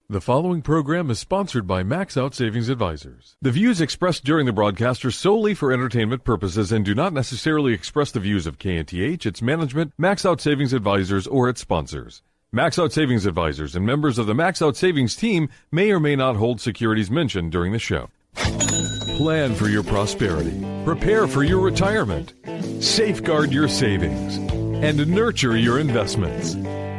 The following program is sponsored by MaxOut Savings Advisors. The views expressed during the broadcast are solely for entertainment purposes and do not necessarily express the views of KNTH, its management, MaxOut Savings Advisors, or its sponsors. MaxOut Savings Advisors and members of the MaxOut Savings team may or may not hold securities mentioned during the show. Plan for your prosperity, prepare for your retirement, safeguard your savings, and nurture your investments.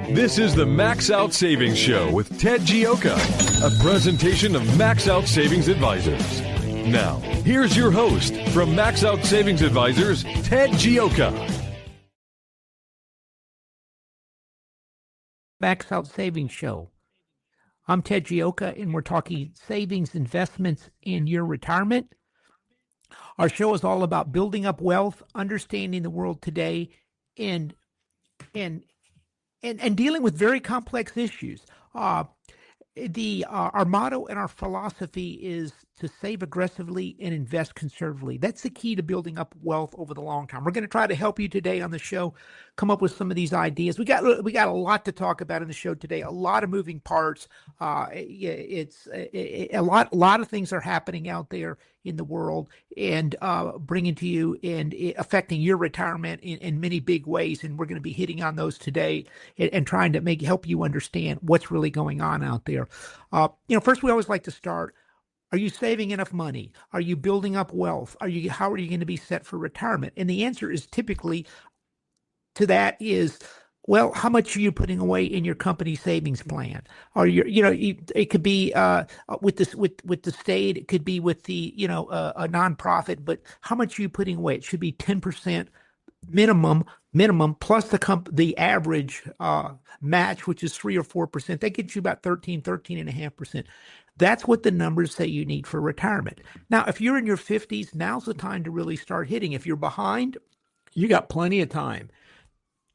This is the MaxOut Savings Show with Ted Geoca, a presentation of MaxOut Savings Advisors. Now, here's your host from MaxOut Savings Advisors, Ted Geoca. MaxOut Savings Show. I'm Ted Geoca, and we're talking savings investments in your retirement. Our show is all about building up wealth, understanding the world today, and dealing with very complex issues. Our motto and our philosophy is to save aggressively and invest conservatively. That's the key to building up wealth over the long term. We're going to try to help you today on the show come up with some of these ideas. We got a lot to talk about in the show today. A lot of moving parts. It's a lot of things are happening out there in the world and bringing to you and affecting your retirement in many big ways. And we're going to be hitting on those today and trying to help you understand what's really going on out there. First, we always like to start. Are you saving enough money? Are you building up wealth? How are you going to be set for retirement? And the answer is typically to that is, well, how much are you putting away in your company savings plan? Or it could be with the state, it could be with the a nonprofit, but how much are you putting away? It should be 10% minimum plus the average match, which is 3 or 4%. That gets you about 13.5%. That's what the numbers say you need for retirement. Now, if you're in your 50s, now's the time to really start hitting. If you're behind, you got plenty of time.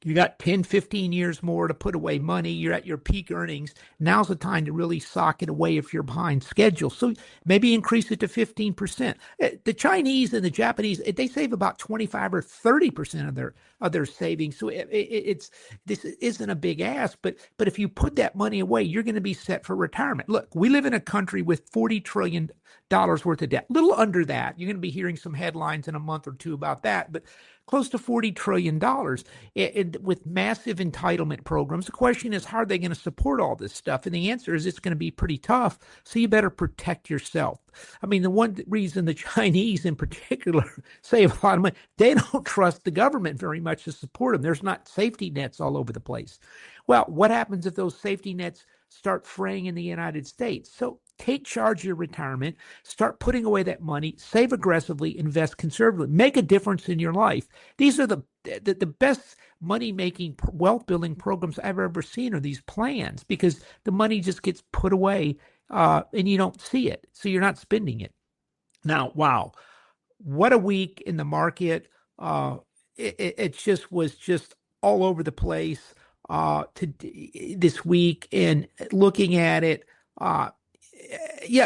You got 10, 15 years more to put away money. You're at your peak earnings. Now's the time to really sock it away if you're behind schedule. So maybe increase it to 15%. The Chinese and the Japanese, they save about 25 or 30% of their savings. So this isn't a big ask, but if you put that money away, you're going to be set for retirement. Look, we live in a country with $40 trillion worth of debt. A little under that. You're going to be hearing some headlines in a month or two about that, but close to $40 trillion with massive entitlement programs. The question is, how are they going to support all this stuff? And the answer is it's going to be pretty tough, so you better protect yourself. I mean, the one reason the Chinese in particular save a lot of money, they don't trust the government very much to support them. There's not safety nets all over the place. Well, what happens if those safety nets start fraying in the United States? So take charge of your retirement, start putting away that money, save aggressively, invest conservatively, make a difference in your life. These are the best money-making, wealth-building programs I've ever seen are these plans, because the money just gets put away and you don't see it, so you're not spending it. Now, wow, what a week in the market. It was just all over the place this week, and looking at it,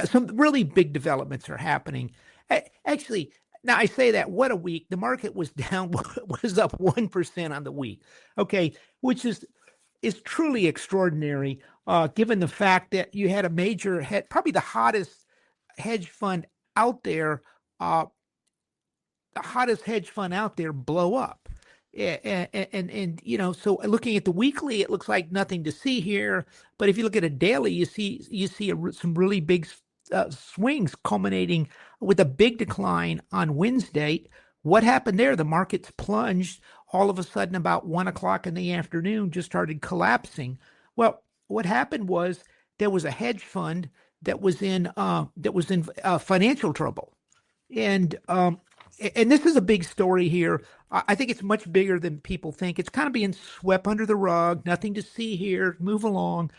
some really big developments are happening. Actually, now I say that, what a week. The market was was up 1% on the week. Okay, which is truly extraordinary, given the fact that you had a major probably the hottest hedge fund out there, blow up. And so looking at the weekly, it looks like nothing to see here. But if you look at a daily, you see some really big swings culminating with a big decline on Wednesday. What happened there? The markets plunged all of a sudden about 1 o'clock in the afternoon, just started collapsing. Well, what happened was there was a hedge fund that was in financial trouble, and this is a big story here. I think it's much bigger than people think. It's kind of being swept under the rug. Nothing to see here. Move along.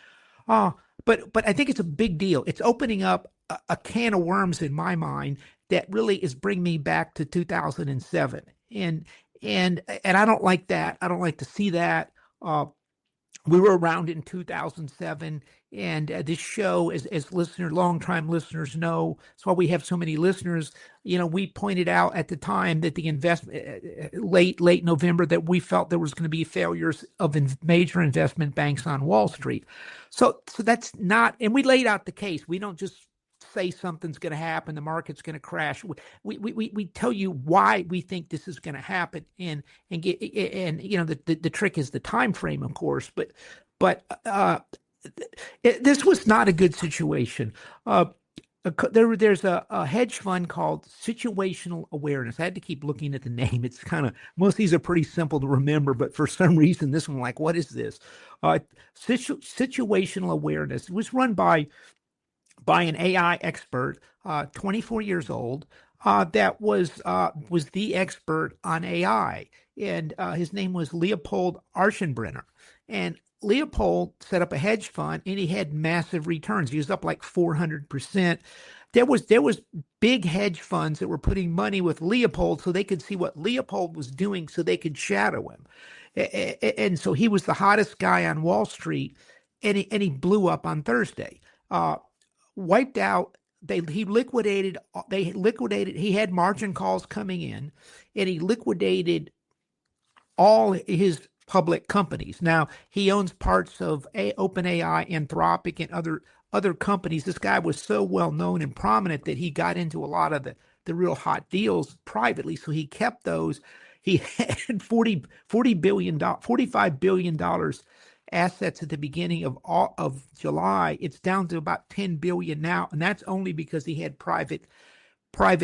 But I think it's a big deal. It's opening up a can of worms in my mind that really is bringing me back to 2007. And I don't like that. I don't like to see that. We were around in 2007, And this show, as long-time listeners know, that's why we have so many listeners. We pointed out at the time that the investment late November that we felt there was going to be failures of major investment banks on Wall Street. So that's not, and we laid out the case. We don't just say something's going to happen, the market's going to crash. We tell you why we think this is going to happen, and the trick is the time frame, of course. But this was not a good situation. There's a hedge fund called Situational Awareness. I had to keep looking at the name. It's most of these are pretty simple to remember, but for some reason, this one, like, what is this? Situational Awareness. It was run by an AI expert, 24 years old, that was the expert on AI, and his name was Leopold Aschenbrenner. And Leopold set up a hedge fund, and he had massive returns. He was up like 400%. There was big hedge funds that were putting money with Leopold so they could see what Leopold was doing, so they could shadow him. And so he was the hottest guy on Wall Street, and he blew up on Thursday. Wiped out. He liquidated. He had margin calls coming in, and he liquidated all his public companies. Now, he owns parts of OpenAI, Anthropic, and other companies. This guy was so well known and prominent that he got into a lot of the real hot deals privately. So he kept those. He had $45 billion assets at the beginning of July. It's down to about 10 billion now, and that's only because he had private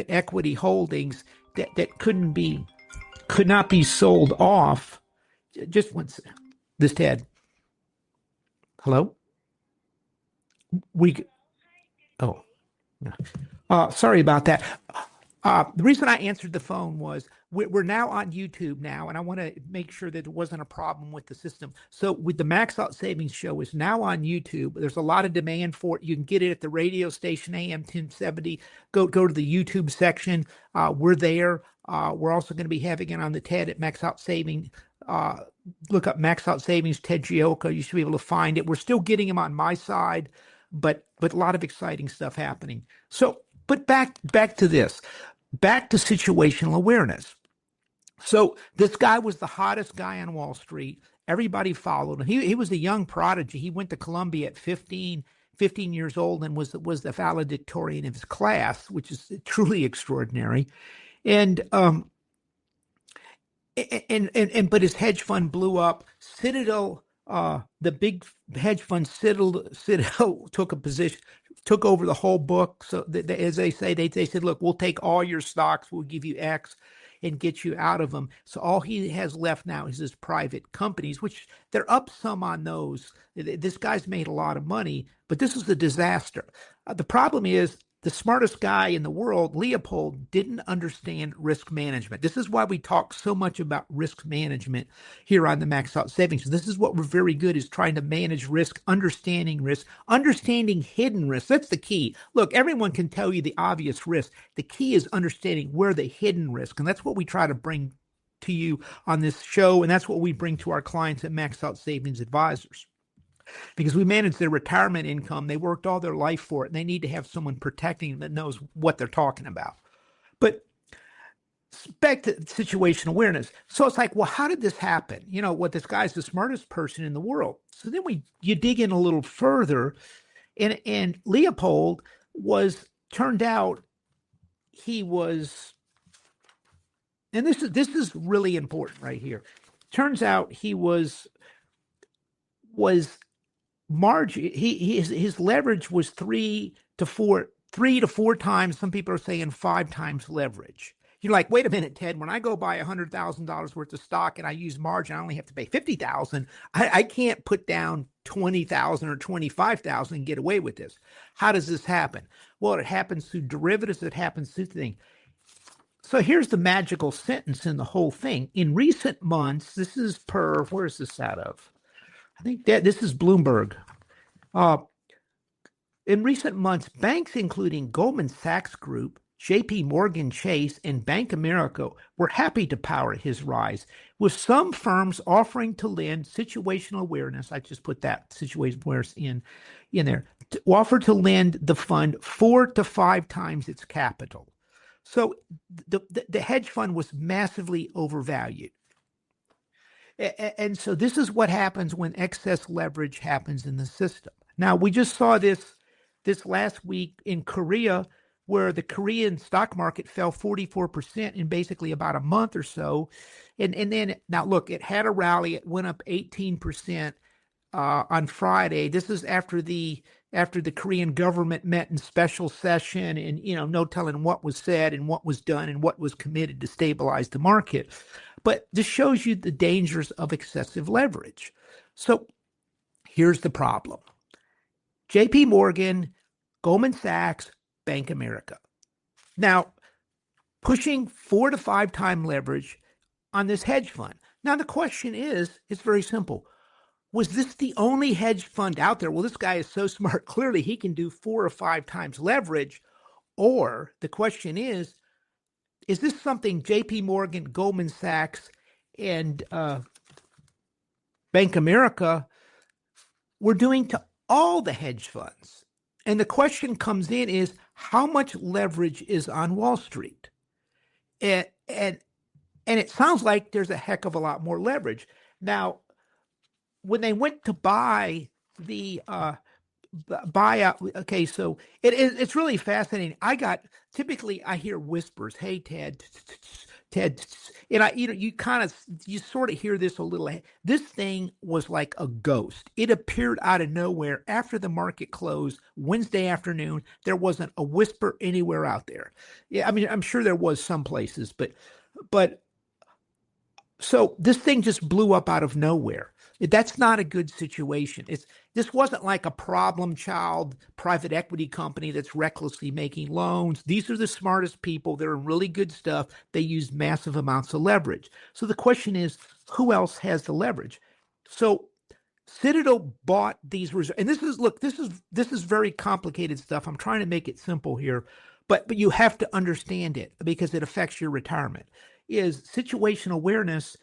equity holdings that could not be sold off. Just once, this Ted. Hello? Sorry about that. The reason I answered the phone was we're now on YouTube now, and I want to make sure that there wasn't a problem with the system. So with the MaxOut Savings Show is now on YouTube. There's a lot of demand for it. You can get it at the radio station AM 1070. Go to the YouTube section. We're there. We're also going to be having it on the TED at MaxOut Savings. Look up MaxOut Savings, Ted Geoca. You should be able to find it. We're still getting them on my side, but a lot of exciting stuff happening. So, but back to this. Back to situational awareness. So this guy was the hottest guy on Wall Street. Everybody followed him. He was a young prodigy. He went to Columbia at 15 years old and was the valedictorian of his class, which is truly extraordinary. But his hedge fund blew up. Citadel, the big hedge fund Citadel took over the whole book. So as they say, they said, look, we'll take all your stocks, we'll give you X and get you out of them. So all he has left now is his private companies, which they're up some on those. This guy's made a lot of money, but this is a disaster. The problem is the smartest guy in the world, Leopold, didn't understand risk management. This is why we talk so much about risk management here on the MaxOut Savings. This is what we're very good is trying to manage risk, understanding hidden risk. That's the key. Look, everyone can tell you the obvious risk. The key is understanding where the hidden risk, and that's what we try to bring to you on this show, and that's what we bring to our clients at MaxOut Savings Advisors. Because we manage their retirement income. They worked all their life for it, and they need to have someone protecting them that knows what they're talking about. But back to situational awareness. So it's like, well, how did this happen? This guy's the smartest person in the world. So then you dig in a little further, and Leopold turned out he was, and this is really important right here. Turns out he was his leverage was 3 to 4 times. Some people are saying 5 times leverage. You're like, wait a minute, Ted, when I go buy $100,000 worth of stock and I use margin, I only have to pay $50,000. I can't put down $20,000 or $25,000 and get away with this. How does this happen? Well, it happens through derivatives. It happens through things. So here's the magical sentence in the whole thing. In recent months, this is where is this out of? I think that this is Bloomberg. In recent months, banks including Goldman Sachs Group, JP Morgan Chase and Bank America were happy to power his rise, with some firms offering to lend situational awareness. I just put that situational awareness in there. To offer to lend the fund 4 to 5 times its capital. So the hedge fund was massively overvalued. And so this is what happens when excess leverage happens in the system. Now, we just saw this last week in Korea, where the Korean stock market fell 44% in basically about a month or so. And then, now look, it had a rally. It went up 18% on Friday. This is after the Korean government met in special session, and no telling what was said and what was done and what was committed to stabilize the market. But this shows you the dangers of excessive leverage. So here's the problem. JP Morgan, Goldman Sachs, Bank America. Now, pushing 4 to 5 time leverage on this hedge fund. Now, the question is, it's very simple. Was this the only hedge fund out there? Well, this guy is so smart. Clearly, he can do 4 or 5 times leverage. Or the question is this something JP Morgan, Goldman Sachs, and Bank America were doing to all the hedge funds? And the question comes in is, how much leverage is on Wall Street? And it sounds like there's a heck of a lot more leverage. Now, when they went to buy the buyout, okay, so it's really fascinating. Typically I hear whispers, "Hey, Ted," and you sort of hear this a little. This thing was like a ghost. It appeared out of nowhere after the market closed Wednesday afternoon. There wasn't a whisper anywhere out there. Yeah, I mean, I'm sure there was some places, but so this thing just blew up out of nowhere. That's not a good situation. This wasn't like a problem child private equity company that's recklessly making loans. These are the smartest people. They're in really good stuff. They use massive amounts of leverage. So the question is, who else has the leverage? So Citadel bought these reserves. And this is very complicated stuff. I'm trying to make it simple here, but you have to understand it because it affects your retirement. Is situational awareness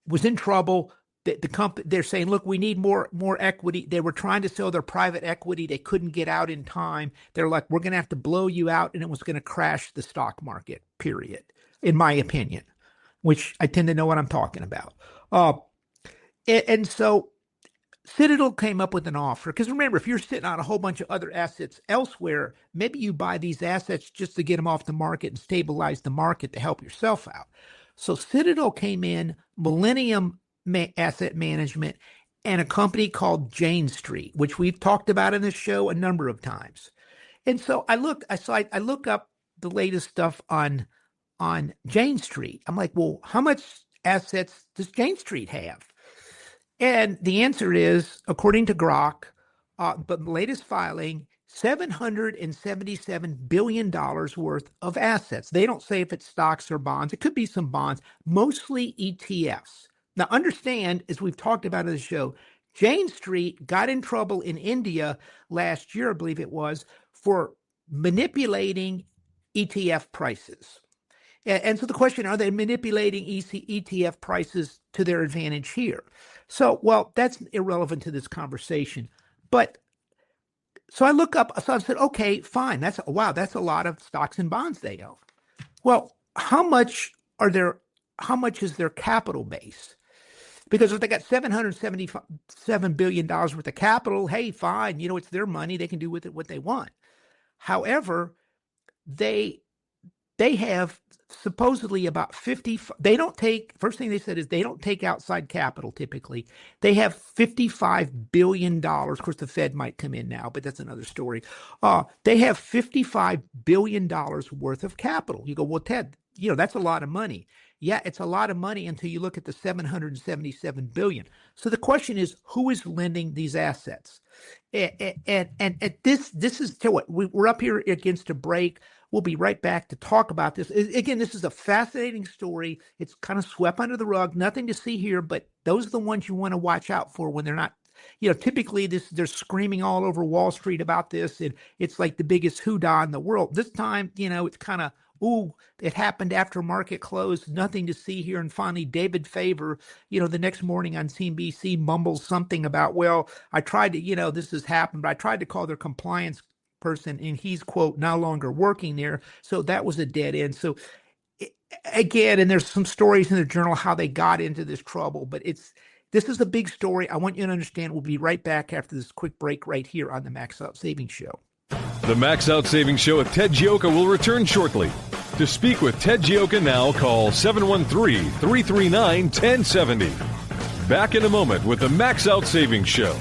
was in trouble. The company, they're saying, look, we need more equity. They were trying to sell their private equity. They couldn't get out in time. They're like, we're going to have to blow you out, and it was going to crash the stock market, period, in my opinion, which I tend to know what I'm talking about. And so Citadel came up with an offer, because remember, if you're sitting on a whole bunch of other assets elsewhere, maybe you buy these assets just to get them off the market and stabilize the market to help yourself out. So Citadel came in, Millennium Asset Management, and a company called Jane Street, which we've talked about in this show a number of times. And so I look up the latest stuff on Jane Street. I'm like, well, how much assets does Jane Street have? And the answer is, according to Grok, the latest filing, $777 billion worth of assets. They don't say if it's stocks or bonds. It could be some bonds, mostly ETFs. Now, understand, as we've talked about in the show, Jane Street got in trouble in India last year, I believe it was, for manipulating ETF prices. And so the question, are they manipulating ETF prices to their advantage here? So, well, that's irrelevant to this conversation. But so I look up, so I said, okay, fine. That's a lot of stocks and bonds they own. Well, how much is their capital base? Because if they got $777 billion worth of capital, hey, fine, it's their money. They can do with it what they want. However, they have supposedly about 50. First thing they said is they don't take outside capital typically. They have $55 billion. Of course, the Fed might come in now, but that's another story. They have $55 billion worth of capital. You go, well, Ted, that's a lot of money. Yeah, it's a lot of money until you look at the $777 billion. So the question is, who is lending these assets? And this is to what we're up here against a break. We'll be right back to talk about this. Again, this is a fascinating story. It's kind of swept under the rug. Nothing to see here, but those are the ones you want to watch out for when they're not typically they're screaming all over Wall Street about this, and it's like the biggest hoorah in the world. This time, it's kind of, ooh, it happened after market close, nothing to see here. And finally, David Faber, the next morning on CNBC mumbles something about, well, I tried to, this has happened, but I tried to call their compliance person, and he's, quote, no longer working there. So that was a dead end. So again, and there's some stories in the journal how they got into this trouble, but this is a big story. I want you to understand. We'll be right back after this quick break right here on the MaxOut Savings Show. The MaxOut Savings Show with Ted Geoca will return shortly. To speak with Ted Geoca now, call 713-339-1070. Back in a moment with the MaxOut Savings Show.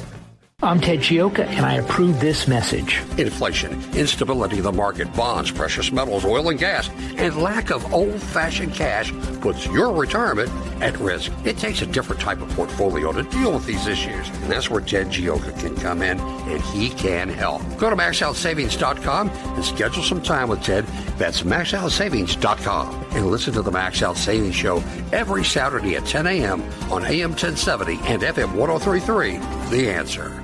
I'm Ted Geoca, and I approve this message. Inflation, instability in the market, bonds, precious metals, oil and gas, and lack of old-fashioned cash puts your retirement at risk. It takes a different type of portfolio to deal with these issues, and that's where Ted Geoca can come in, and he can help. Go to MaxOutSavings.com and schedule some time with Ted. That's MaxOutSavings.com. And listen to the MaxOut Savings Show every Saturday at 10 a.m. on AM 1070 and FM 1033. The Answer.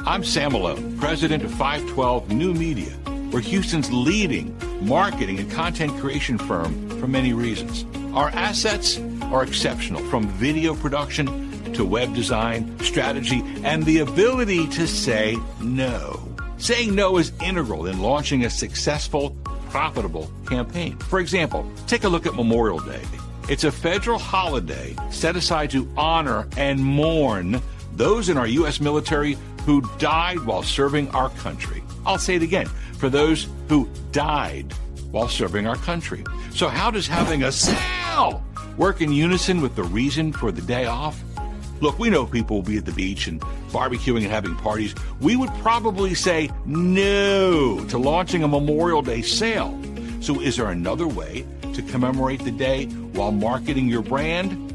I'm Sam Malone, president of 512 New Media. We're Houston's leading marketing and content creation firm for many reasons. Our assets are exceptional, from video production to web design, strategy, and the ability to say no. Saying no is integral in launching a successful, profitable campaign. For example, take a look at Memorial Day. It's a federal holiday set aside to honor and mourn those in our U.S. military who died while serving our country. I'll say it again, for those who died while serving our country. So how does having a sale work in unison with the reason for the day off? Look, we know people will be at the beach and barbecuing and having parties. We would probably say no to launching a Memorial Day sale. So is there another way to commemorate the day while marketing your brand?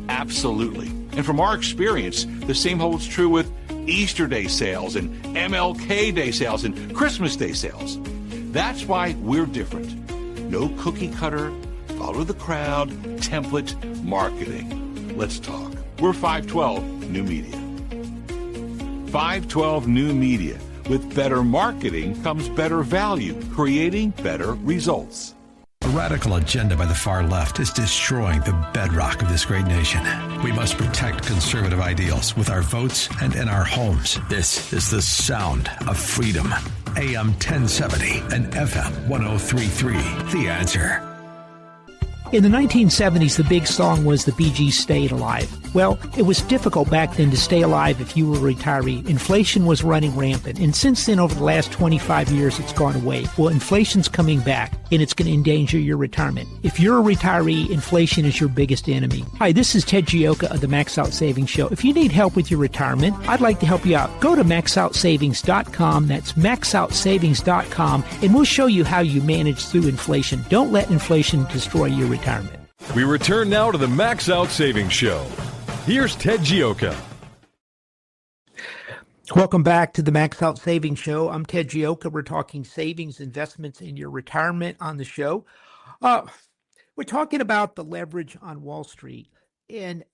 Absolutely. And from our experience, the same holds true with Easter Day sales and MLK Day sales and Christmas Day sales. That's why we're different. No cookie cutter, follow the crowd, template marketing. Let's talk. We're 512 New Media. 512 New Media. With better marketing comes better value, creating better results. A radical agenda by the far left is destroying the bedrock of this great nation. We must protect conservative ideals with our votes and in our homes. This is the sound of freedom. AM 1070 and FM 1033. The Answer. In the 1970s, the big song was the Bee Gees' Stayed Alive. Well, it was difficult back then to stay alive if you were a retiree. Inflation was running rampant, and since then, over the last 25 years, it's gone away. Well, inflation's coming back, and it's going to endanger your retirement. If you're a retiree, inflation is your biggest enemy. Hi, this is Ted Geoca of the MaxOut Savings Show. If you need help with your retirement, I'd like to help you out. Go to MaxOutSavings.com. That's MaxOutSavings.com, and we'll show you how you manage through inflation. Don't let inflation destroy your retirement. We return now to the MaxOut Savings Show. Here's Ted Geoca. Welcome back to the MaxOut Savings Show. I'm Ted Geoca. We're talking savings, investments in your retirement on the show. We're talking about the leverage on Wall Street and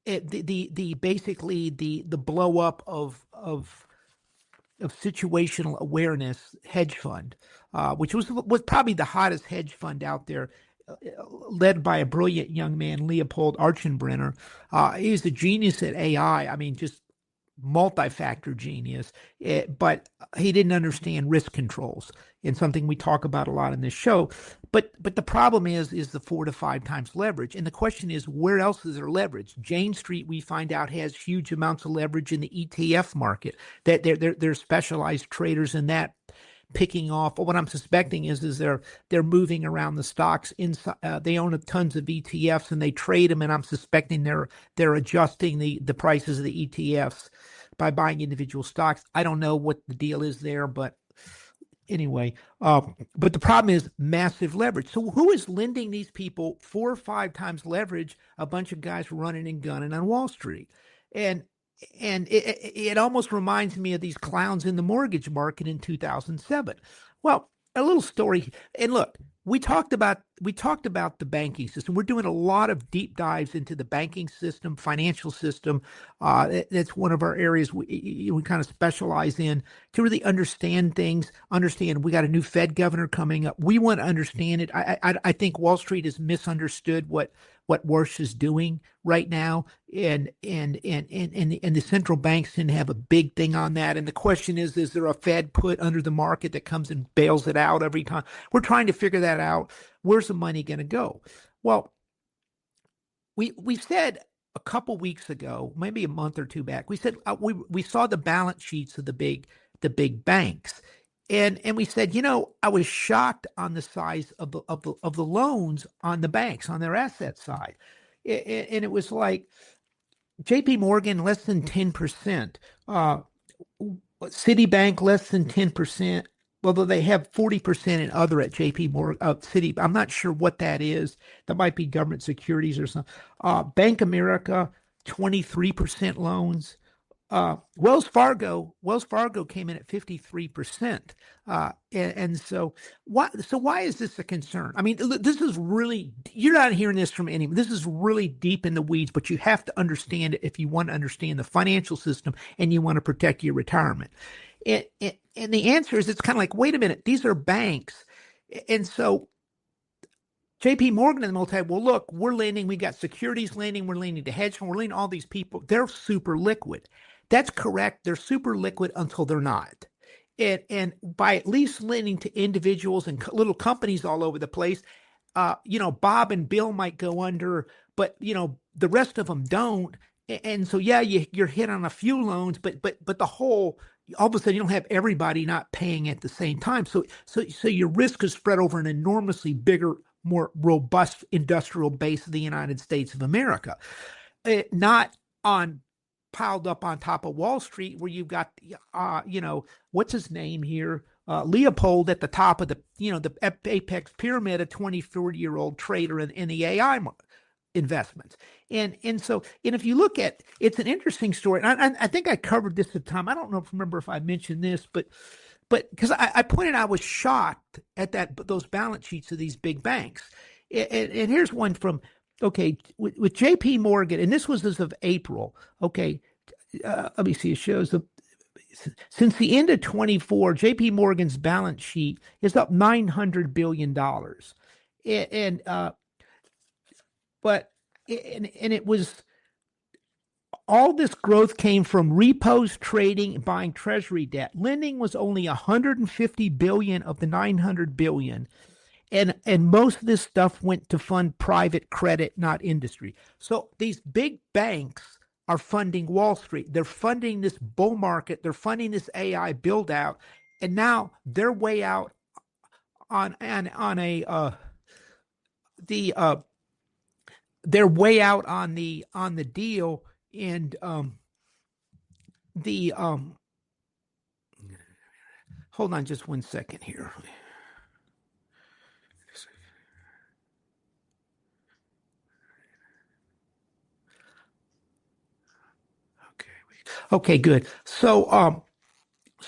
the basically the blow up of Situational Awareness hedge fund, which was probably the hottest hedge fund out there, led by a brilliant young man, Leopold Aschenbrenner. He's a genius at AI. I mean, just multi-factor genius, but he didn't understand risk controls, and something we talk about a lot in this show. But the problem is the 4 to 5 times leverage. And the question is, where else is there leverage? Jane Street, we find out, has huge amounts of leverage in the ETF market. That they're specialized traders in that, picking off. What I'm suspecting is they're moving around the stocks inside. They own tons of ETFs and they trade them, and I'm suspecting they're adjusting the prices of the ETFs by buying individual stocks. I don't know what the deal is there, but anyway, but the problem is massive leverage. So who is lending these people 4 or 5 times leverage? A bunch of guys running and gunning on Wall Street. And it almost reminds me of these clowns in the mortgage market in 2007. Well, a little story. And look, we talked about the banking system. We're doing a lot of deep dives into the banking system, financial system. That's one of our areas we kind of specialize in to really understand things. Understand we got a new Fed governor coming up. We want to understand it. I think Wall Street has misunderstood what Warsh is doing right now, and the central banks didn't have a big thing on that. And the question is there a Fed put under the market that comes and bails it out every time? We're trying to figure that out. Where's the money going to go? Well, we said a couple weeks ago, maybe a month or two back, we said we saw the balance sheets of the big banks. And we said, I was shocked on the size of the loans on the banks on their asset side, and it was like J.P. Morgan less than 10%, Citibank less than 10%. Although they have 40% in other at J.P. Morgan, Citi. I'm not sure what that is. That might be government securities or something. Bank America 23% loans. Wells Fargo came in at 53%. And so why is this a concern? I mean, this is really, you're not hearing this from anyone. This is really deep in the weeds, but you have to understand it if you want to understand the financial system and you want to protect your retirement. And the answer is, it's kind of like, wait a minute, these are banks. And so J.P. Morgan and them well, look, we're lending, we got securities lending, we're lending to hedge funds, we're lending all these people. They're super liquid. That's correct. They're super liquid until they're not. And by at least lending to individuals and little companies all over the place, Bob and Bill might go under, but, the rest of them don't. And so, yeah, you're hit on a few loans, but the whole, all of a sudden you don't have everybody not paying at the same time. So your risk is spread over an enormously bigger, more robust industrial base of the United States of America, not piled up on top of Wall Street where you've got, what's his name here? Leopold at the top of the apex pyramid, a 24-year-old trader in the AI investments. And if you look at, it's an interesting story. And I think I covered this at the time. I don't remember if I mentioned this, but because I pointed, I was shocked at those balance sheets of these big banks. And here's one from, with J.P. Morgan, and this was as of April. Let me see. It shows since the end of 24, J.P. Morgan's balance sheet is up $900 billion, and it was all this growth came from repos, trading, and buying treasury debt. Lending was only $150 billion of the $900 billion. And most of this stuff went to fund private credit, not industry. So these big banks are funding Wall Street. They're funding this bull market. They're funding this AI build out. And now they're way out they're way out on the deal. And hold on just 1 second here. Okay, good. So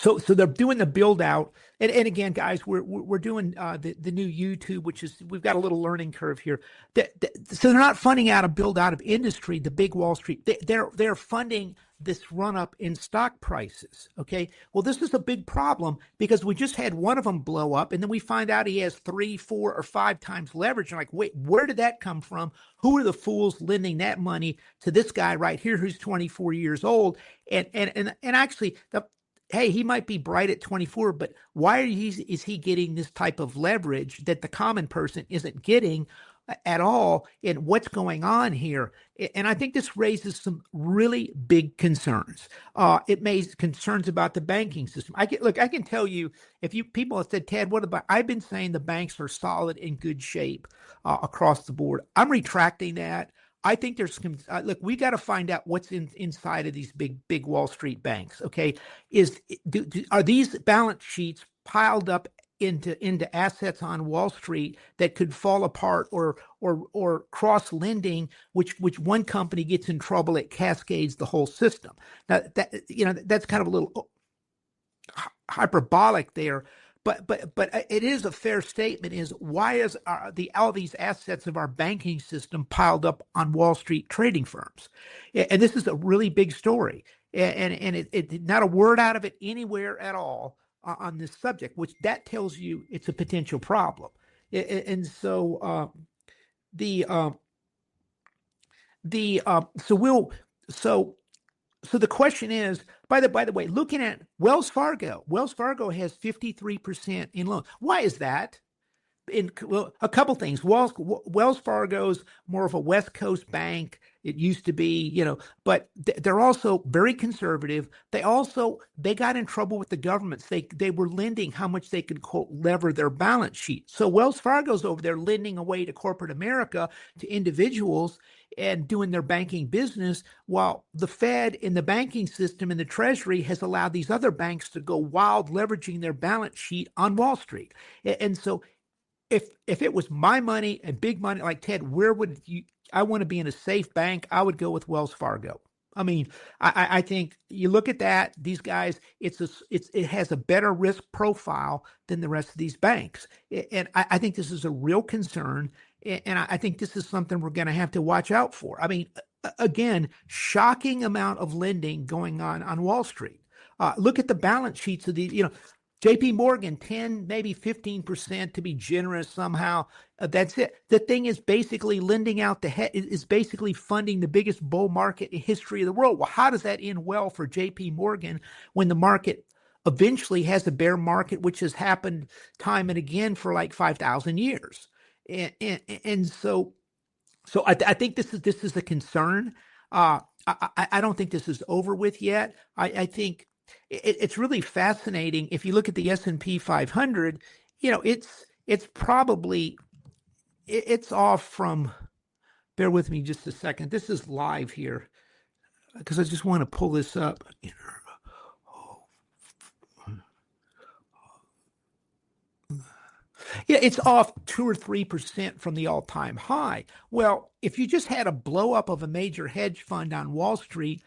they're doing the build out, and again, guys, we're doing the new YouTube, which is, we've got a little learning curve here. So they're not funding out a build out of industry, the big Wall Street. They're funding this run up in stock prices. Okay, well, this is a big problem because we just had one of them blow up, and then we find out he has 3, 4, or 5 times leverage. And like, wait, where did that come from? Who are the fools lending that money to this guy right here who's 24 years old? And actually, hey, he might be bright at 24, but why is he getting this type of leverage that the common person isn't getting at all? And what's going on here? And I think this raises some really big concerns. It raises concerns about the banking system. I can tell you, if people have said, Ted, what about? I've been saying the banks are solid, in good shape across the board. I'm retracting that. I think there's look. We got to find out what's inside of these big Wall Street banks. Okay, are these balance sheets piled up into assets on Wall Street that could fall apart or cross lending, which one company gets in trouble, it cascades the whole system. Now that's kind of a little hyperbolic there. but it is a fair statement. Is why is all these assets of our banking system piled up on Wall Street trading firms? And this is a really big story, and it not a word out of it anywhere at all on this subject, which that tells you it's a potential problem. And so So the question is, by the way, looking at Wells Fargo has 53% in loans. Why is that? A couple things. Wells Fargo's more of a West Coast bank. It used to be, but they're also very conservative. They got in trouble with the governments. They were lending how much they could, quote, lever their balance sheet. So Wells Fargo's over there lending away to corporate America, to individuals, and doing their banking business, while the Fed and the banking system and the Treasury has allowed these other banks to go wild, leveraging their balance sheet on Wall Street. And so if it was my money and big money, like Ted, I want to be in a safe bank, I would go with Wells Fargo. I mean, I think you look at that, these guys, it has a better risk profile than the rest of these banks. And I think this is a real concern. And I think this is something we're going to have to watch out for. I mean, again, shocking amount of lending going on Wall Street. Look at the balance sheets of the, JP Morgan, 10, maybe 15% to be generous somehow. That's it. The thing is basically lending out is basically funding the biggest bull market in history of the world. Well, how does that end well for JP Morgan when the market eventually has a bear market, which has happened time and again for like 5,000 years? And so I think this is a concern. I don't think this is over with yet. I think it's really fascinating. If you look at the S&P 500, it's probably off from. Bear with me just a second. This is live here because I just want to pull this up. Yeah, it's off 2 or 3% from the all-time high. Well, if you just had a blow up of a major hedge fund on Wall Street,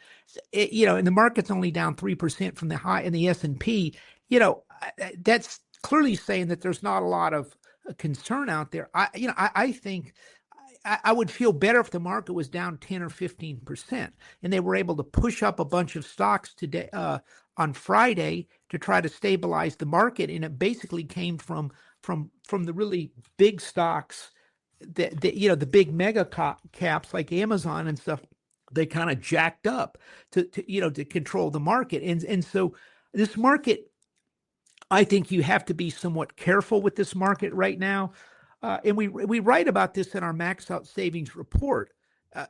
and the market's only down 3% from the high in the S&P, that's clearly saying that there's not a lot of concern out there. I think I would feel better if the market was down 10 or 15%, and they were able to push up a bunch of stocks today on Friday to try to stabilize the market, and it basically came from the really big stocks, the big mega caps like Amazon and stuff. They kind of jacked up to control the market, and so this market, I think you have to be somewhat careful with this market right now. And we write about this in our MaxOut Savings report.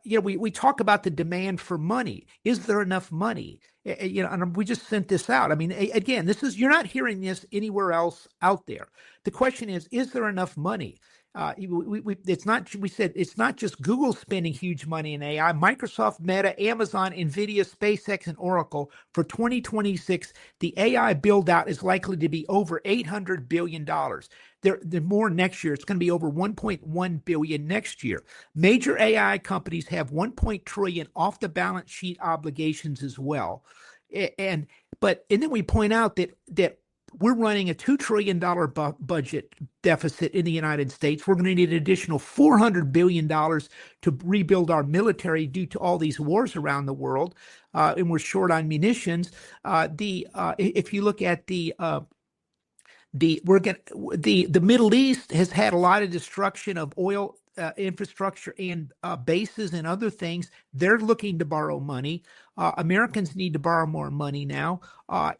We talk about the demand for money. Is there enough money? And we just sent this out. I mean, again, you're not hearing this anywhere else out there. The question is there enough money? It's not just Google spending huge money in AI. Microsoft, Meta, Amazon, Nvidia, SpaceX, and Oracle for 2026, the AI build out is likely to be over $800 billion. They're more next year. It's going to be over $1.1 billion next year. Major AI companies have $1 trillion off the balance sheet obligations as well. And then we point out that we're running a $2 trillion budget deficit in the United States. We're going to need an additional $400 billion to rebuild our military due to all these wars around the world, and we're short on munitions. If you look at the Middle East has had a lot of destruction of oil infrastructure and bases and other things. They're looking to borrow money. Americans need to borrow more money now.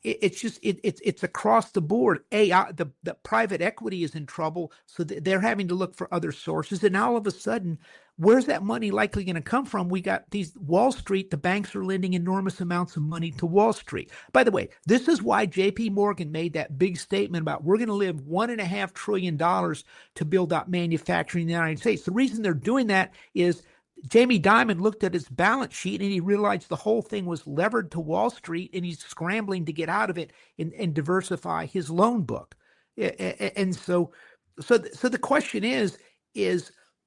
It's across the board. AI, the private equity is in trouble, so they're having to look for other sources. And all of a sudden, where's that money likely going to come from? We got these Wall Street, the banks are lending enormous amounts of money to Wall Street. By the way, this is why JP Morgan made that big statement about we're going to live $1.5 trillion to build up manufacturing in the United States. The reason they're doing that is Jamie Dimon looked at his balance sheet and he realized the whole thing was levered to Wall Street, and he's scrambling to get out of it and diversify his loan book. And so the question is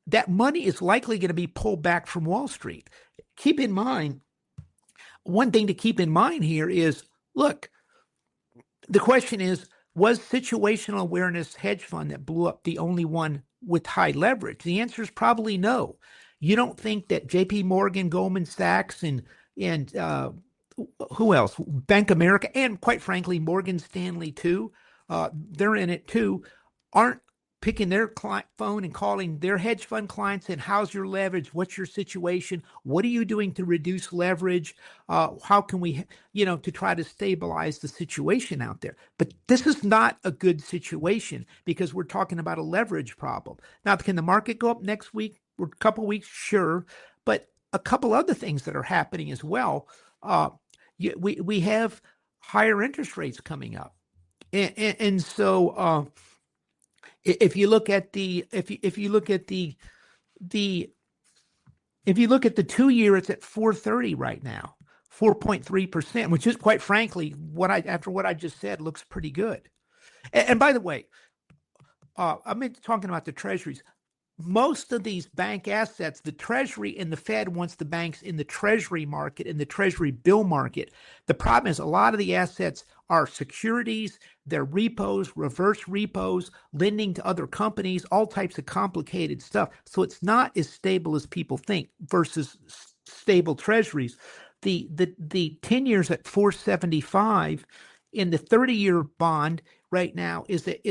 that money is likely going to be pulled back from Wall Street. Keep in mind, one thing to keep in mind here is, look, the question is, was situational awareness hedge fund that blew up the only one with high leverage? The answer is probably no. You don't think that J.P. Morgan, Goldman Sachs, and who else? Bank of America, and quite frankly, Morgan Stanley too. They're in it too. Aren't picking their client phone and calling their hedge fund clients and how's your leverage? What's your situation? What are you doing to reduce leverage? How can we, to try to stabilize the situation out there? But this is not a good situation because we're talking about a leverage problem. Now, can the market go up next week or a couple of weeks? Sure. But a couple other things that are happening as well. We have higher interest rates coming up. And so if you look at the 2-year, it's at 4.30 right now, 4.3%, which is quite frankly after what I just said looks pretty good. And by the way, I've been talking about the treasuries. Most of these bank assets, the Treasury and the Fed wants the banks in the Treasury market, in the Treasury bill market. The problem is a lot of the assets are securities, they're repos, reverse repos, lending to other companies, all types of complicated stuff. So it's not as stable as people think versus stable Treasuries. The 10 years at 4.75, in the 30-year bond right now is at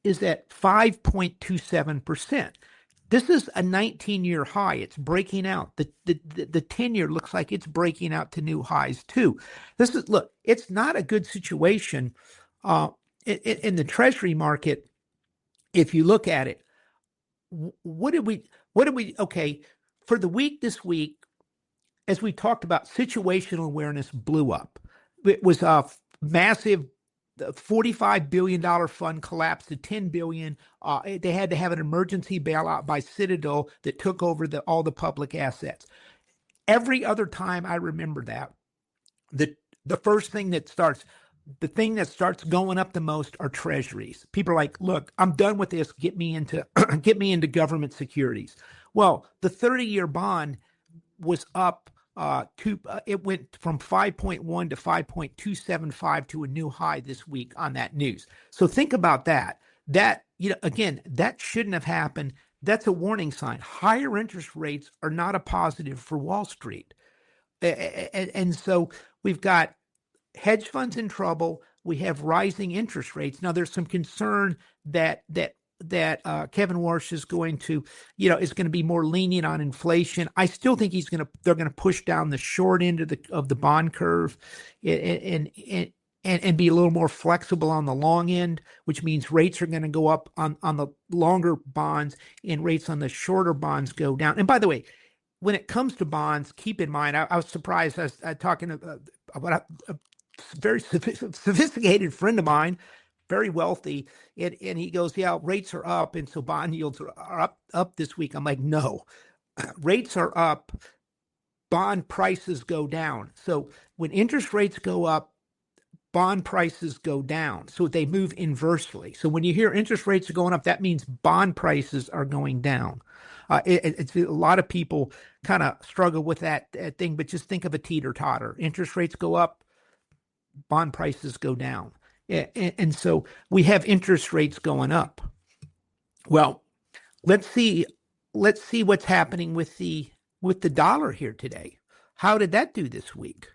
5.27%. This is a 19-year high. It's breaking out. The 10-year looks like it's breaking out to new highs too. It's not a good situation in the Treasury market. If you look at it, okay, for the week this week, as we talked about, situational awareness blew up. It was a massive. The $45 billion fund collapsed to $10 billion. They had to have an emergency bailout by Citadel that took over all the public assets. Every other time I remember that, the thing that starts going up the most are treasuries. People are like, look, I'm done with this. Get me into government securities. Well, the 30-year bond was up. It went from 5.1 to 5.275 to a new high this week on that news. So think about that. That, again, that shouldn't have happened. That's a warning sign. Higher interest rates are not a positive for Wall Street. And so we've got hedge funds in trouble. We have rising interest rates. Now there's some concern that Kevin Warsh is going to be more lenient on inflation. I still think they're going to push down the short end of the bond curve and be a little more flexible on the long end, which means rates are going to go up on the longer bonds and rates on the shorter bonds go down. And by the way, when it comes to bonds, keep in mind, I was surprised. I was talking about a very sophisticated friend of mine, very wealthy, and he goes, yeah, rates are up, and so bond yields are up this week. I'm like, no, rates are up, bond prices go down. So when interest rates go up, bond prices go down. So they move inversely. So when you hear interest rates are going up, that means bond prices are going down. It's a lot of people kind of struggle with that thing, but just think of a teeter-totter. Interest rates go up, bond prices go down. And so we have interest rates going up. Well, let's see what's happening with the dollar here today. How did that do this week?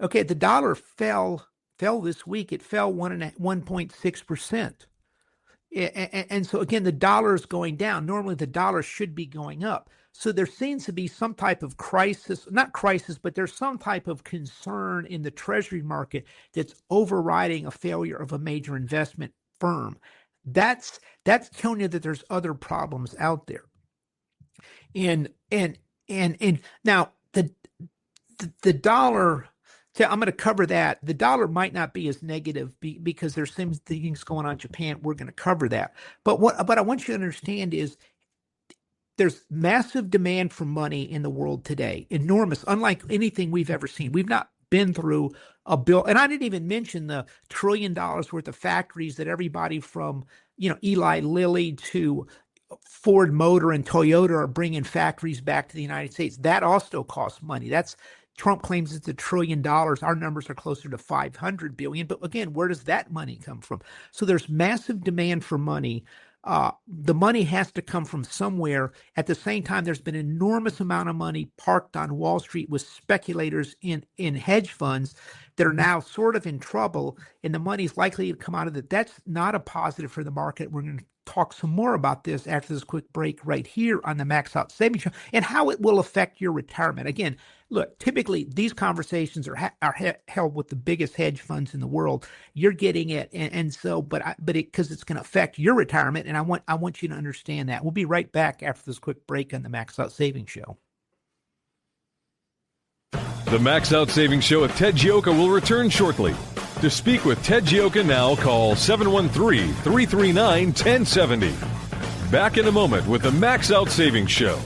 Okay, the dollar fell this week. It fell 1.6%. And so again, the dollar is going down. Normally the dollar should be going up. So there seems to be some type of not crisis, but there's some type of concern in the Treasury market that's overriding a failure of a major investment firm. That's telling you that there's other problems out there. And now the dollar, I'm going to cover that. The dollar might not be as negative because there's some things going on in Japan. We're going to cover that. But what I want you to understand is there's massive demand for money in the world today, enormous, unlike anything we've ever seen. We've not been through a bill, and I didn't even mention the $1 trillion worth of factories that everybody from Eli Lilly to Ford Motor and Toyota are bringing factories back to the United States. That also costs money. That's Trump claims it's $1 trillion. Our numbers are closer to 500 billion. But again, where does that money come from? So there's massive demand for money. The money has to come from somewhere. At the same time, there's been an enormous amount of money parked on Wall Street with speculators in hedge funds that are now sort of in trouble, and the money's likely to come out of it. That's not a positive for the market. We're going to talk some more about this after this quick break right here on the MaxOut Savings Show and how it will affect your retirement. Again, look, typically these conversations are held with the biggest hedge funds in the world. You're getting it, and so, but because it's going to affect your retirement, and I want you to understand that. We'll be right back after this quick break on the MaxOut Savings Show. The MaxOut Savings Show with Ted Geoca will return shortly. To speak with Ted Geoca now, call 713-339-1070. Back in a moment with the MaxOut Savings Show.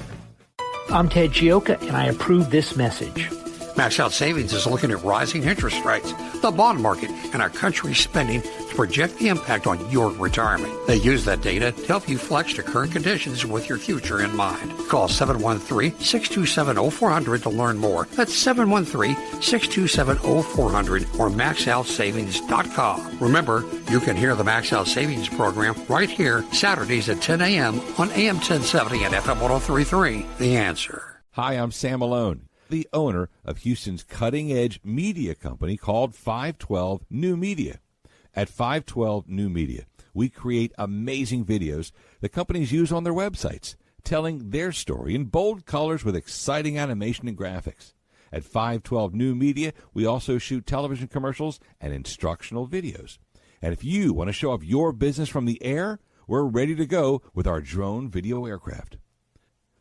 I'm Ted Geoca, and I approve this message. MaxOut Savings is looking at rising interest rates, the bond market, and our country's spending to project the impact on your retirement. They use that data to help you flex to current conditions with your future in mind. Call 713-627-0400 to learn more. That's 713-627-0400 or MaxOutSavings.com. Remember, you can hear the MaxOut Savings program right here Saturdays at 10 a.m. on AM 1070 and FM 1033. The Answer. Hi, I'm Sam Malone, the owner of Houston's cutting-edge media company called 512 New Media. At 512 New Media, we create amazing videos that companies use on their websites, telling their story in bold colors with exciting animation and graphics. At 512 New Media, we also shoot television commercials and instructional videos. And if you want to show off your business from the air, we're ready to go with our drone video aircraft.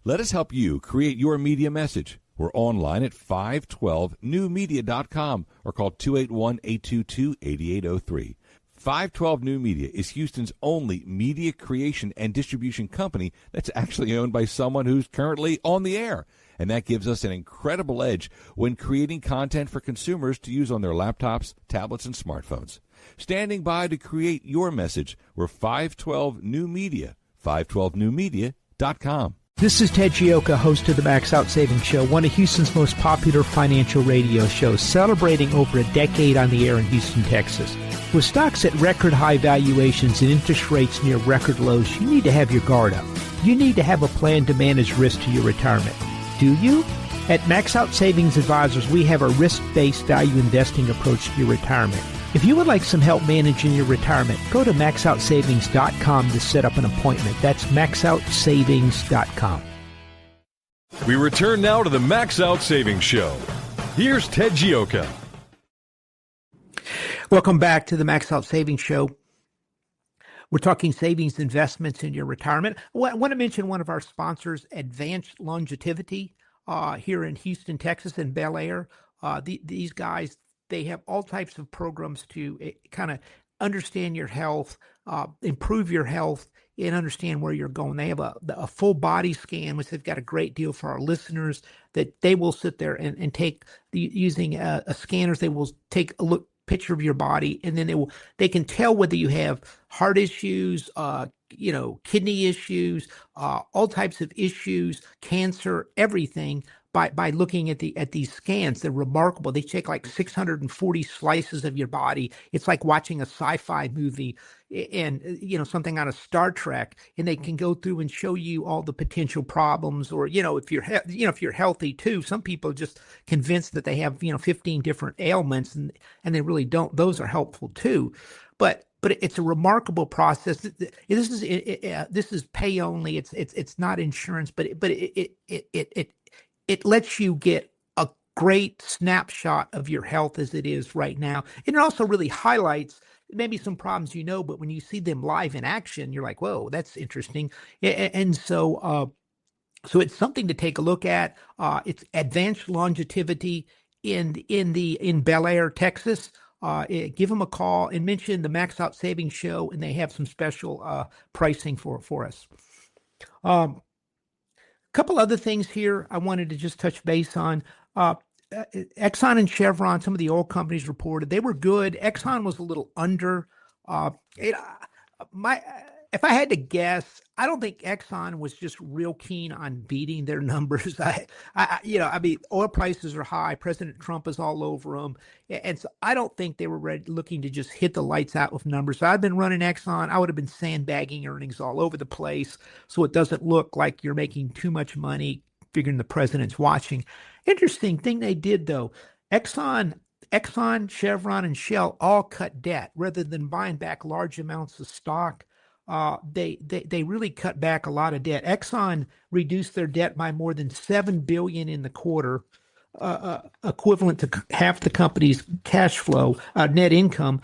Let us help you create your media message. We're online at 512newmedia.com or call 281-822-8803. 512 New Media is Houston's only media creation and distribution company that's actually owned by someone who's currently on the air. And that gives us an incredible edge when creating content for consumers to use on their laptops, tablets, and smartphones. Standing by to create your message, we're 512 New Media, 512newmedia.com. This is Ted Geoca, host of the MaxOut Savings Show, one of Houston's most popular financial radio shows, celebrating over a decade on the air in Houston, Texas. With stocks at record high valuations and interest rates near record lows, you need to have your guard up. You need to have a plan to manage risk to your retirement. Do you? At MaxOut Savings Advisors, we have a risk-based value investing approach to your retirement. If you would like some help managing your retirement, go to MaxOutSavings.com to set up an appointment. That's MaxOutSavings.com. We return now to the MaxOut Savings Show. Here's Ted Geoca. Welcome back to the MaxOut Savings Show. We're talking savings investments in your retirement. I want to mention one of our sponsors, Advanced Longevity, here in Houston, Texas, and Bel Air. These guys, they have all types of programs to kind of understand your health, improve your health, and understand where you're going. They have a full body scan, which they've got a great deal for our listeners, that they will sit there and take, using a scanners, they will take a picture of your body, and then they can tell whether you have heart issues, kidney issues, all types of issues, cancer, everything, by looking at these scans. They're remarkable. They take like 640 slices of your body. It's like watching a sci-fi movie and something on a Star Trek, and they can go through and show you all the potential problems, or if you're healthy too. Some people are just convinced that they have 15 different ailments, and they really don't. Those are helpful too, but it's a remarkable process. This is pay only. It's not insurance, but it lets you get a great snapshot of your health as it is right now. And it also really highlights maybe some problems, but when you see them live in action, you're like, whoa, that's interesting. And so it's something to take a look at. It's Advanced Longevity in Bel Air, Texas. Give them a call and mention the MaxOut Savings Show, and they have some special pricing for us. Couple other things here I wanted to just touch base on. Exxon and Chevron, some of the oil companies reported they were good. Exxon was a little under. if I had to guess, I don't think Exxon was just real keen on beating their numbers. I mean, oil prices are high. President Trump is all over them, and so I don't think they were looking to just hit the lights out with numbers. So I've been running Exxon. I would have been sandbagging earnings all over the place, so it doesn't look like you're making too much money, figuring the president's watching. Interesting thing they did though, Exxon, Chevron, and Shell all cut debt rather than buying back large amounts of stock. They really cut back a lot of debt. Exxon reduced their debt by more than $7 billion in the quarter, equivalent to half the company's cash flow, net income.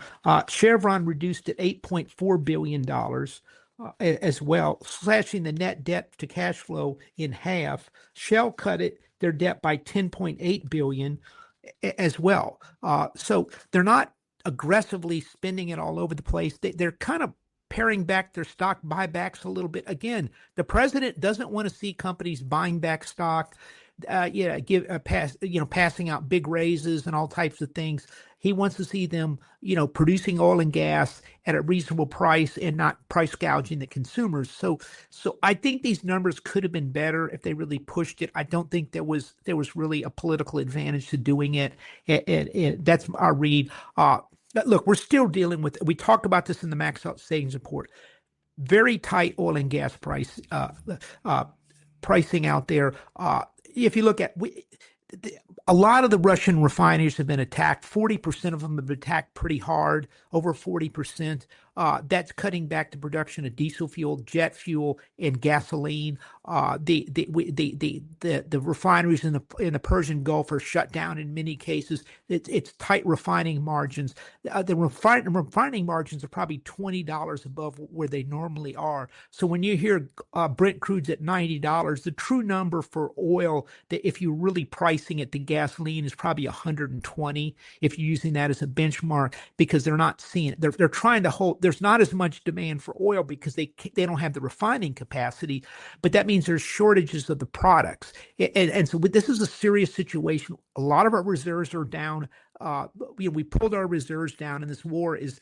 Chevron reduced it $8.4 billion as well, slashing the net debt to cash flow in half. Shell cut their debt by $10.8 billion as well. So they're not aggressively spending it all over the place. They're kind of paring back their stock buybacks a little bit. Again, the president doesn't want to see companies buying back stock, passing out big raises and all types of things. He wants to see them, producing oil and gas at a reasonable price and not price gouging the consumers. So I think these numbers could have been better if they really pushed it. I don't think there was really a political advantage to doing it. And that's our read. Look, we're still dealing with, we talked about this in the MaxOut Savings Report, very tight oil and gas pricing out there. If you look at, a lot of the Russian refineries have been attacked. 40% of them have been attacked pretty hard, over 40%. That's cutting back the production of diesel fuel, jet fuel, and gasoline. The refineries in the Persian Gulf are shut down in many cases. It's tight refining margins. The refining margins are probably $20 above where they normally are. So when you hear Brent crude's at $90, the true number for oil, that if you're really pricing it to gasoline, is probably 120 if you're using that as a benchmark, because they're not seeing it. They're trying to hold. There's not as much demand for oil because they don't have the refining capacity, but that means there's shortages of the products. And so this is a serious situation. A lot of our reserves are down. We pulled our reserves down, and this war is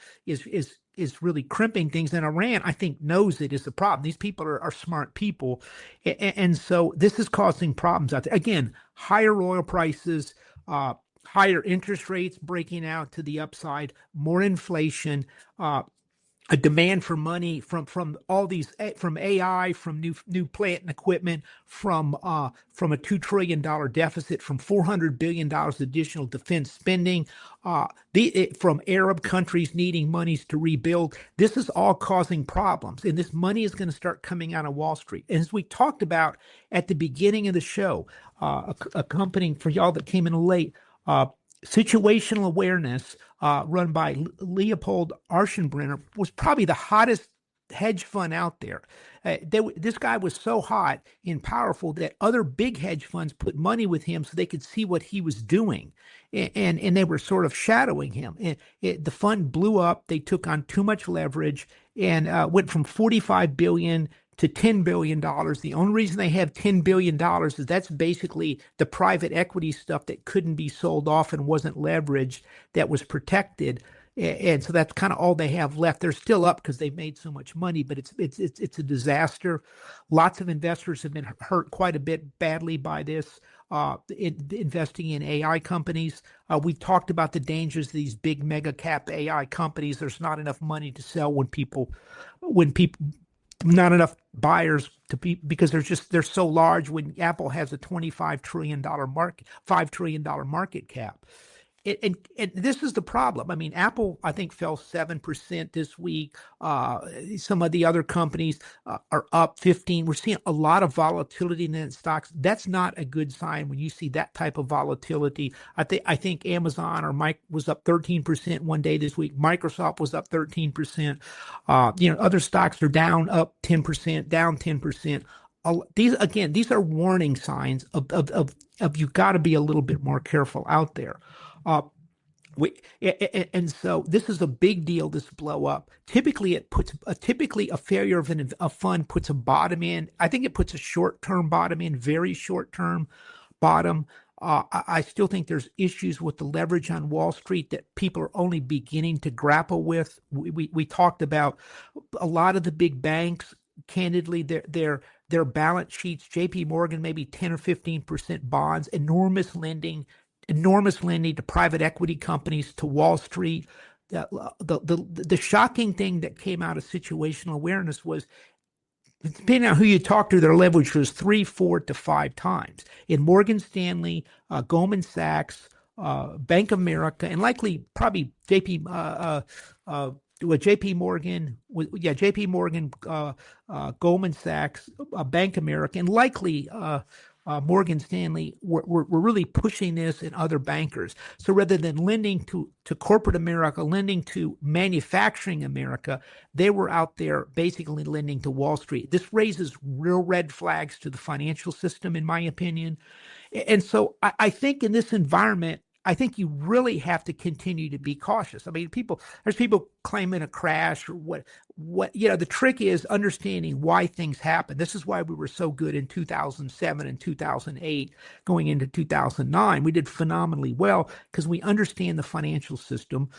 really crimping things. And Iran, I think, knows it is the problem. These people are smart people. And so this is causing problems out there. Again, higher oil prices, higher interest rates breaking out to the upside, more inflation, a demand for money from all these, from AI, from new plant and equipment, from a $2 trillion deficit, from $400 billion additional defense spending, from Arab countries needing monies to rebuild. This is all causing problems, and this money is going to start coming out of Wall Street. And as we talked about at the beginning of the show, accompanying for y'all that came in late, Situational Awareness, run by Leopold Aschenbrenner, was probably the hottest hedge fund out there. This guy was so hot and powerful that other big hedge funds put money with him so they could see what he was doing, and they were sort of shadowing him. And the fund blew up. They took on too much leverage and went from $45 billion to $10 billion. The only reason they have $10 billion is that's basically the private equity stuff that couldn't be sold off and wasn't leveraged, that was protected. And so that's kind of all they have left. They're still up because they've made so much money, but it's a disaster. Lots of investors have been hurt quite a bit badly by this, investing in AI companies. We've talked about the dangers of these big mega cap AI companies. There's not enough money to sell when people not enough buyers to be, because they're so large. When Apple has a $25 trillion market, $5 trillion market cap. And this is the problem. I mean, Apple, I think, fell 7% this week. Some of the other companies are up 15%. We're seeing a lot of volatility in stocks. That's not a good sign when you see that type of volatility. I think Amazon or Mike was up 13% one day this week. Microsoft was up 13%. Other stocks are down, up 10%, down 10%. These are warning signs of you've got to be a little bit more careful out there. And so this is a big deal, this blow up. Typically, a failure of a fund puts a bottom in. I think it puts a short-term bottom in, very short-term bottom. I still think there's issues with the leverage on Wall Street that people are only beginning to grapple with. We talked about a lot of the big banks. Candidly, their balance sheets. J.P. Morgan maybe 10 or 15% bonds. Enormous lending to private equity companies, to Wall Street. The shocking thing that came out of situational awareness was, depending on who you talk to, their leverage was 3, 4 to 5 times. In Morgan Stanley, Goldman Sachs, Bank of America, and likely probably JP Morgan, Goldman Sachs, Bank of America, and likely Morgan Stanley were really pushing this, and other bankers. So rather than lending to corporate America, lending to manufacturing America, they were out there basically lending to Wall Street. This raises real red flags to the financial system, in my opinion. And so I think in this environment, I think you really have to continue to be cautious. I mean, there's people claiming a crash or what, the trick is understanding why things happen. This is why we were so good in 2007 and 2008, going into 2009. We did phenomenally well because we understand the financial system.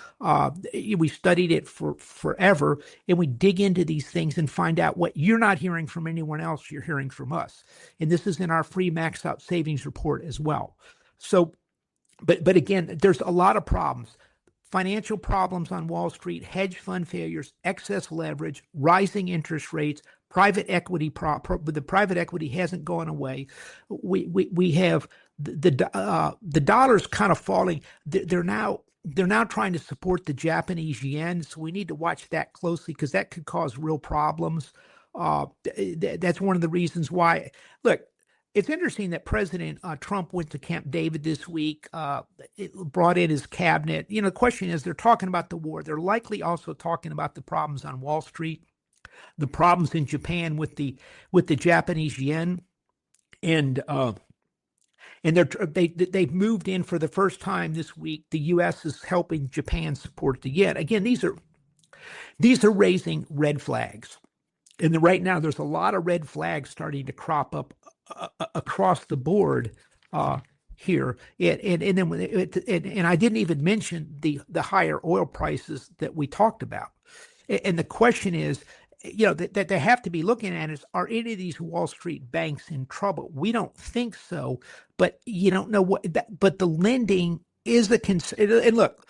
We studied it for forever, and we dig into these things and find out what you're not hearing from anyone else, you're hearing from us. And this is in our free MaxOut Savings Report as well. So, But again, there's a lot of problems. Financial problems on Wall Street, hedge fund failures, excess leverage, rising interest rates, private equity. The private equity hasn't gone away. We have the dollar's kind of falling. They're now trying to support the Japanese yen, so we need to watch that closely because that could cause real problems. That's one of the reasons why. Look. It's interesting that President Trump went to Camp David this week, brought in his cabinet. The question is, they're talking about the war. They're likely also talking about the problems on Wall Street, the problems in Japan with the Japanese yen, and they've moved in for the first time this week. The U.S. is helping Japan support the yen. Again, these are raising red flags, and right now there's a lot of red flags starting to crop up across the board here, and I didn't even mention the higher oil prices that we talked about. And the question is, that they have to be looking at is, are any of these Wall Street banks in trouble? We don't think so, but you don't know what. But the lending is a concern. And look,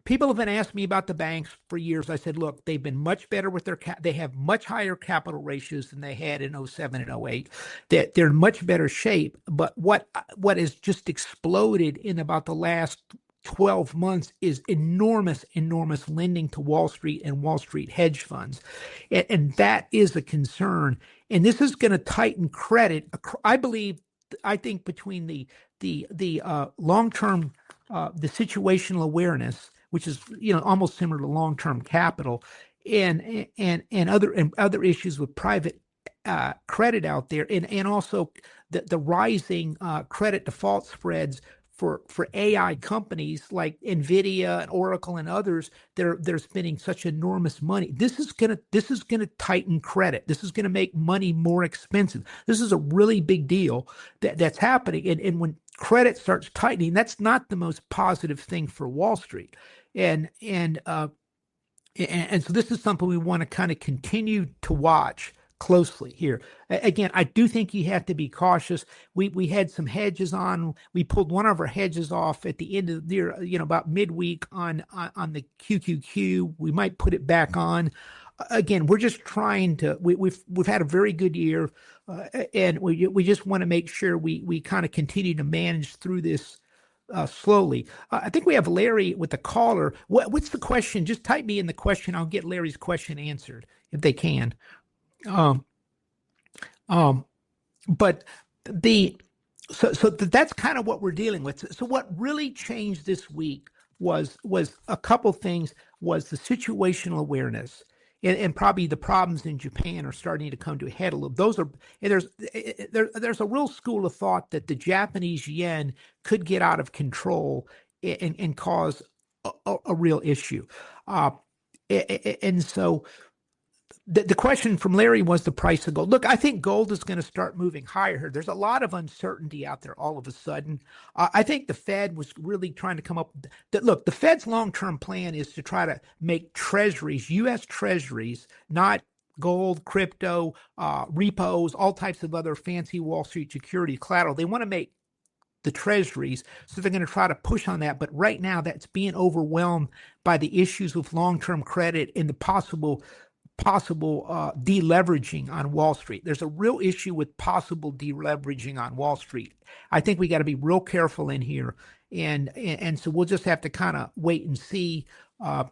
people have been asking me about the banks for years. I said, look, they've been much better with they have much higher capital ratios than they had in 2007 and 2008. That they're in much better shape. But what has just exploded in about the last 12 months is enormous lending to Wall Street and Wall Street hedge funds. And that is a concern. And this is going to tighten credit. I think between the long-term, the situational awareness, which is almost similar to long-term capital, and other issues with private credit out there, and also the rising credit default spreads for AI companies like NVIDIA and Oracle and others. They're spending such enormous money. This is gonna tighten credit. This is gonna make money more expensive. This is a really big deal that's happening. And when credit starts tightening, that's not the most positive thing for Wall Street. And so this is something we want to kind of continue to watch closely here. Again, I do think you have to be cautious. We had some hedges on. We pulled one of our hedges off at the end of the year, about midweek on the QQQ. We might put it back on. Again, we're just trying to. We've had a very good year, and we just want to make sure we kind of continue to manage through this slowly. I think we have Larry with the caller. What's the question? Just type me in the question. I'll get Larry's question answered if they can. But that's kind of what we're dealing with. So what really changed this week was a couple things. Was the situational awareness, and probably the problems in Japan are starting to come to a head a little. There's a real school of thought that the Japanese yen could get out of control and cause a real issue, and so The question from Larry was the price of gold. Look, I think gold is going to start moving higher. There's a lot of uncertainty out there all of a sudden. I think the Fed was really trying to come up that, look, the Fed's long-term plan is to try to make treasuries, U.S. treasuries, not gold, crypto, repos, all types of other fancy Wall Street security collateral. They want to make the treasuries, so they're going to try to push on that. But right now, that's being overwhelmed by the issues with long-term credit and the possible deleveraging on Wall Street. There's a real issue with possible deleveraging on Wall Street. I think we got to be real careful in here, and so we'll just have to kind of wait and see. What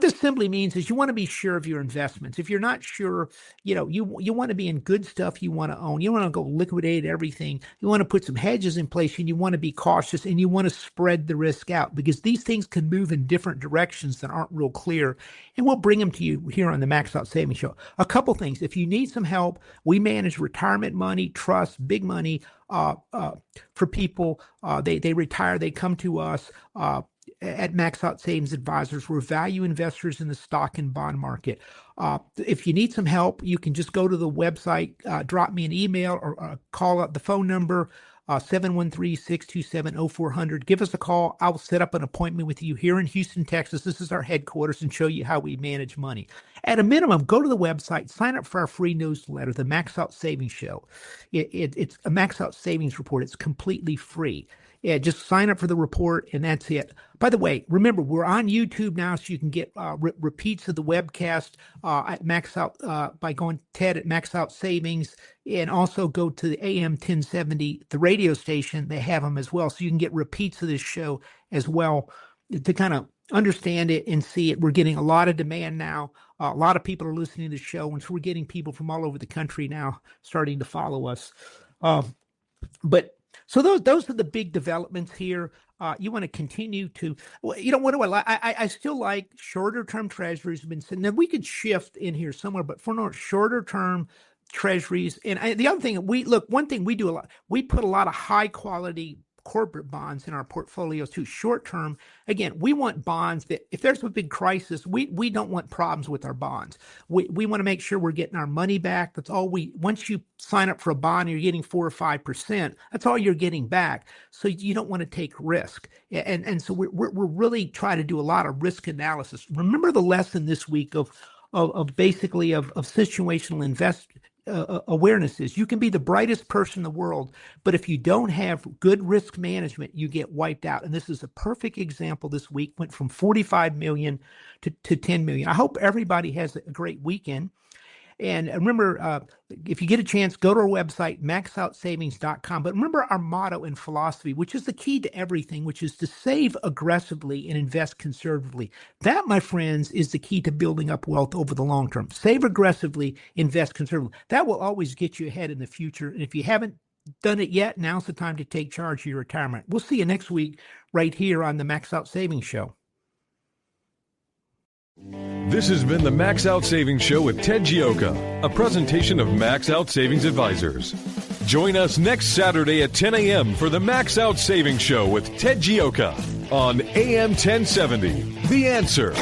this simply means is you want to be sure of your investments. If you're not sure, you want to be in good stuff you want to own. You want to go liquidate everything. You want to put some hedges in place, and you want to be cautious, and you want to spread the risk out, because these things can move in different directions that aren't real clear. And we'll bring them to you here on the MaxOut Savings Show. A couple things. If you need some help, we manage retirement money, trust, big money for people. They retire, they come to us. At MaxOut Savings Advisors, we're value investors in the stock and bond market. If you need some help, you can just go to the website, drop me an email, or call up the phone number, 713-627-0400. Give us a call. I will set up an appointment with you here in Houston, Texas. This is our headquarters, and show you how we manage money. At a minimum, go to the website, sign up for our free newsletter, the MaxOut Savings Show. It's a MaxOut Savings Report. It's completely free. Yeah, just sign up for the report, and that's it. By the way, remember, we're on YouTube now, so you can get repeats of the webcast at MaxOut by going Ted at MaxOut Savings, and also go to the AM 1070, the radio station. They have them as well, so you can get repeats of this show as well to kind of understand it and see it. We're getting a lot of demand now. A lot of people are listening to the show, and so we're getting people from all over the country now starting to follow us. So those are the big developments here. You want to continue to, what do I like? I still like shorter term treasuries. Have been saying, now we could shift in here somewhere, but for now, shorter term treasuries. And the other thing, one thing we do a lot, we put a lot of high quality corporate bonds in our portfolios too. Short term, again, we want bonds that if there's a big crisis, we don't want problems with our bonds. We want to make sure we're getting our money back. That's all once you sign up for a bond, you're getting 4 or 5%. That's all you're getting back. So you don't want to take risk. And so we're really trying to do a lot of risk analysis. Remember the lesson this week of situational awareness is you can be the brightest person in the world, but if you don't have good risk management, you get wiped out. And this is a perfect example this week, went from 45 million to 10 million. I hope everybody has a great weekend. And remember, if you get a chance, go to our website, maxoutsavings.com. But remember our motto and philosophy, which is the key to everything, which is to save aggressively and invest conservatively. That, my friends, is the key to building up wealth over the long term. Save aggressively, invest conservatively. That will always get you ahead in the future. And if you haven't done it yet, now's the time to take charge of your retirement. We'll see you next week right here on the MaxOut Savings Show. This has been the MaxOut Savings Show with Ted Geoca, a presentation of MaxOut Savings Advisors. Join us next Saturday at 10 a.m. for the MaxOut Savings Show with Ted Geoca on AM 1070. The Answer.